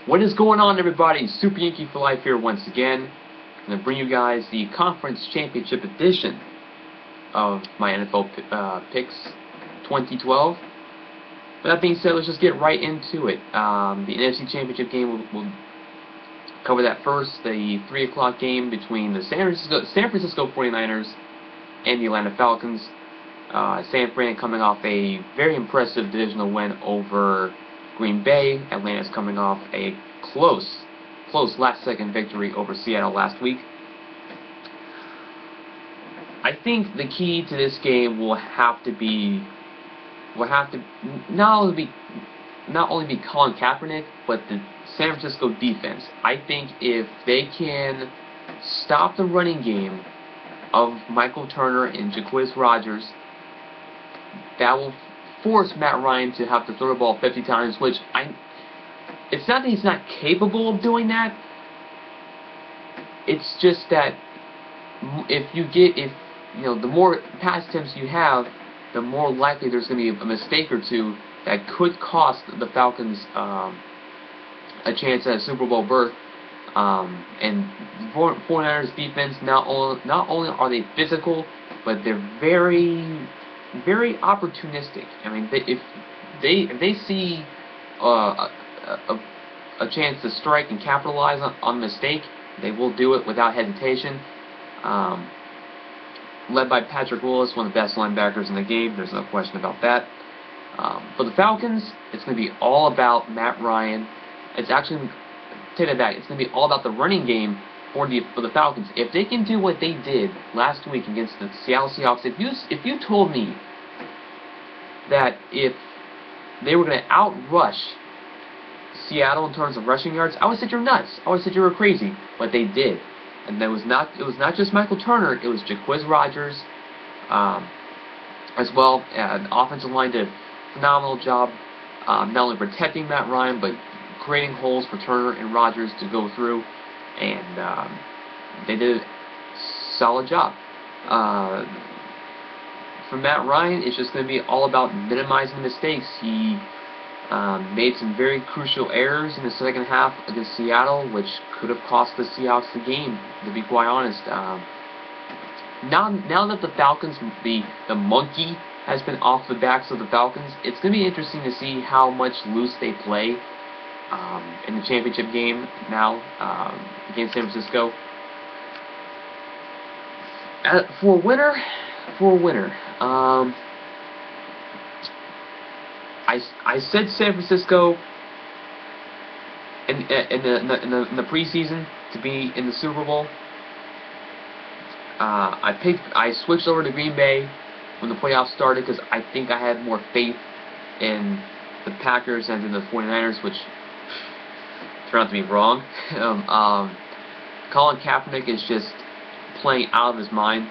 What is going on, everybody? Super Yankee for Life here once again. I'm going to bring you guys the Conference Championship edition of my NFL Picks 2012. With that being said, let's just get right into it. The NFC Championship game, we'll cover that first. The 3 o'clock game between the San Francisco 49ers and the Atlanta Falcons. San Fran coming off a very impressive divisional win over Green Bay. Atlanta's coming off a close last-second victory over Seattle last week. I think the key to this game will have to not only be Colin Kaepernick, but the San Francisco defense. I think if they can stop the running game of Michael Turner and Jacquizz Rodgers, that will force Matt Ryan to have to throw the ball 50 times, which it's not that he's not capable of doing that. It's just that the more pass attempts you have, the more likely there's going to be a mistake or two that could cost the Falcons a chance at a Super Bowl berth. And 49ers defense, not only are they physical, but they're very opportunistic. I mean, if they see a chance to strike and capitalize on a mistake, they will do it without hesitation. Led by Patrick Willis, one of the best linebackers in the game. There's no question about that. For the Falcons, it's going to be all about Matt Ryan. It's actually, take it back, it's going to be all about the running game for the Falcons. If they can do what they did last week against the Seattle Seahawks, if you told me that if they were going to outrush Seattle in terms of rushing yards, I would say you're nuts. I would say you were crazy, but they did. And it was not just Michael Turner, it was Jacquizz Rodgers as well. The offensive line did a phenomenal job, not only protecting Matt Ryan, but creating holes for Turner and Rodgers to go through, and they did a solid job. For Matt Ryan, it's just going to be all about minimizing mistakes. He made some very crucial errors in the second half against Seattle, which could have cost the Seahawks the game, to be quite honest. Now that the Falcons, the monkey has been off the backs of the Falcons, it's going to be interesting to see how much loose they play in the championship game now against San Francisco. For a winner, I said San Francisco in the preseason to be in the Super Bowl. I switched over to Green Bay when the playoffs started because I think I had more faith in the Packers and in the 49ers, which turned out to be wrong. Colin Kaepernick is just playing out of his mind.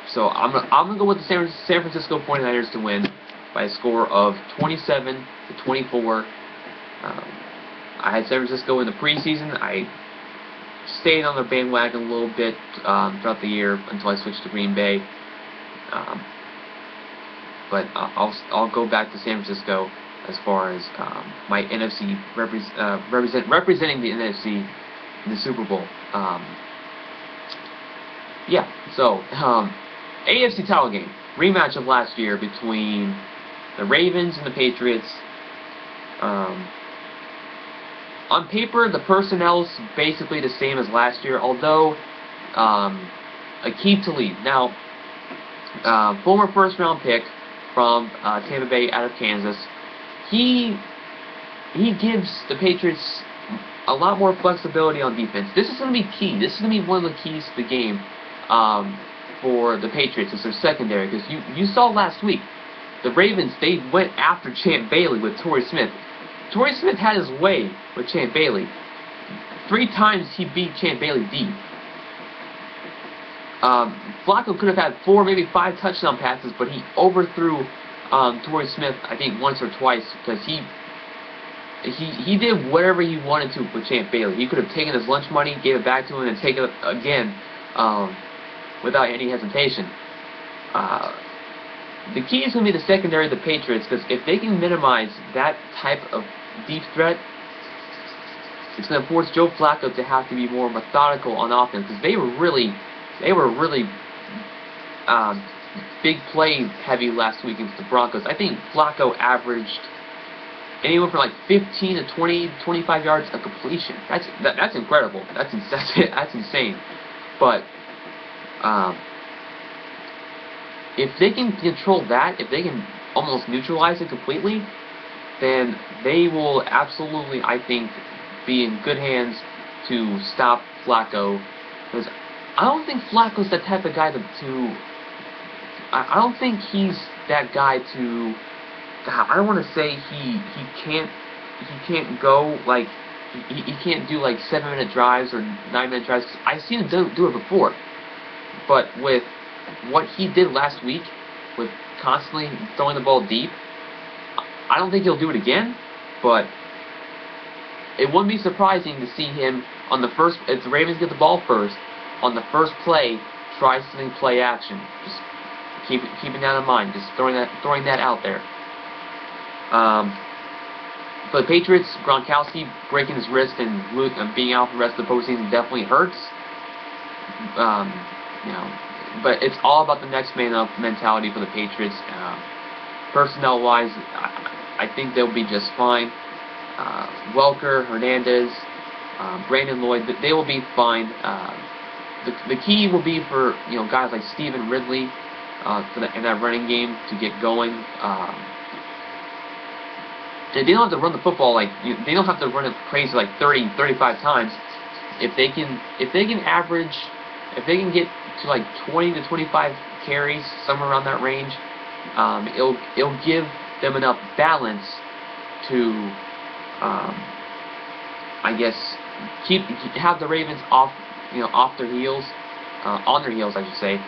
So I'm gonna go with the San Francisco 49ers to win by a score of 27-24. I had San Francisco in the preseason. I stayed on the bandwagon a little bit throughout the year until I switched to Green Bay. But I'll go back to San Francisco as far as my NFC representing the NFC in the Super Bowl. Yeah. So. AFC title game, rematch of last year between the Ravens and the Patriots. On paper, the personnel's basically the same as last year, although Aqib Talib, now former first-round pick from Tampa Bay out of Kansas, he gives the Patriots a lot more flexibility on defense. This is going to be key. This is going to be one of the keys to the game. For the Patriots is their secondary, because you saw last week the Ravens, they went after Champ Bailey with Torrey Smith. Torrey Smith had his way with Champ Bailey. 3 times he beat Champ Bailey deep. Flacco could have had 4, maybe 5 touchdown passes, but he overthrew Torrey Smith, I think, once or twice, because he did whatever he wanted to with Champ Bailey. He could have taken his lunch money, gave it back to him, and taken it again. Without any hesitation. the key is going to be the secondary of the Patriots, because if they can minimize that type of deep threat, it's going to force Joe Flacco to have to be more methodical on offense, because they were really big play heavy last week against the Broncos. I think Flacco averaged anywhere from like 15 to 20, 25 yards a completion. That's incredible. That's insane. But if they can control that, if they can almost neutralize it completely, then they will absolutely, I think, be in good hands to stop Flacco. Because I don't think Flacco's the type of guy I don't think he's that guy to. God, I don't want to say he can't go like he can't do like 7-minute drives or 9-minute drives. I've seen him do it before, but with what he did last week, with constantly throwing the ball deep, I don't think he'll do it again. But it wouldn't be surprising to see him on the first. If the Ravens get the ball first, on the first play, try something play action. Just keeping that in mind. Just throwing that out there. For the Patriots, Gronkowski breaking his wrist and being out for the rest of the postseason definitely hurts. But it's all about the next man up mentality for the Patriots. Personnel-wise, I think they'll be just fine. Welker, Hernandez, Brandon Lloyd, they will be fine. The key will be for guys like Stephen Ridley in that running game to get going. They don't have to run the football they don't have to run it crazy like 30, 35 times. If they can get to like 20 to 25 carries, somewhere around that range, it'll give them enough balance to, I guess, have the Ravens off their heels, on their heels, I should say.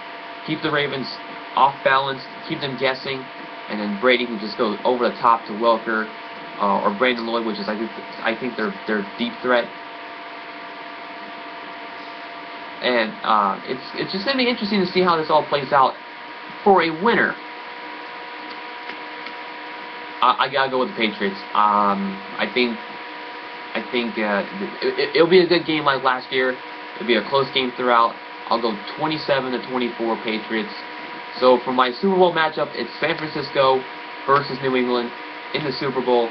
Keep the Ravens off balance, keep them guessing, and then Brady can just go over the top to Welker or Brandon Lloyd, which is I think their deep threat. And it's just going to be interesting to see how this all plays out. For a winner, I gotta go with the Patriots. I think it'll be a good game like last year. It'll be a close game throughout. I'll go 27-24 Patriots. So for my Super Bowl matchup, it's San Francisco versus New England in the Super Bowl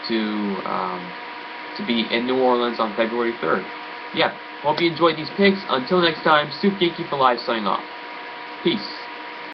to be in New Orleans on February 3rd. Yeah, hope you enjoyed these picks. Until next time, Super Yankee for Life signing off. Peace.